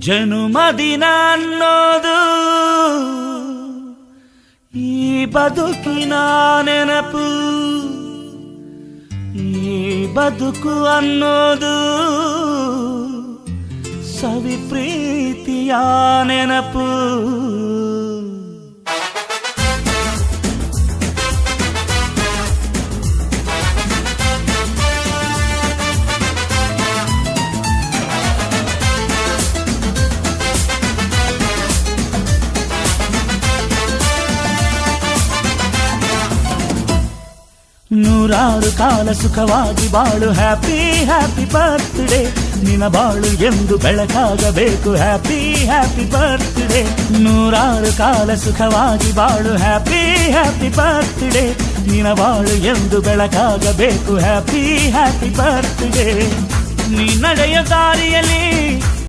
ಜನುಮದಿನ ಅನ್ನೋದು ಈ ಬದುಕಿನ ನೆನಪು, ಈ ಬದುಕು ಅನ್ನೋದು ಸವಿ ಪ್ರೀತಿಯ ನೆನಪು. ನೂರಾರು ಕಾಲ ಸುಖವಾಗಿ ಬಾಳು, ಹ್ಯಾಪಿ ಹ್ಯಾಪಿ ಬರ್ತ್ಡೇ. ನಿನ್ನ ಬಾಳು ಎಂದು ಬೆಳಕಾಗಬೇಕು, ಹ್ಯಾಪಿ ಹ್ಯಾಪಿ ಬರ್ತ್ಡೇ. ನೂರಾರು ಕಾಲ ಸುಖವಾಗಿ ಬಾಳು, ಹ್ಯಾಪಿ ಹ್ಯಾಪಿ ಬರ್ತ್ಡೇ. ನಿನ್ನ ಬಾಳು ಎಂದು ಬೆಳಕಾಗಬೇಕು, ಹ್ಯಾಪಿ ಹ್ಯಾಪಿ ಬರ್ತ್ಡೇ. ನೀ ನಡೆಯ ದಾರಿಯಲ್ಲಿ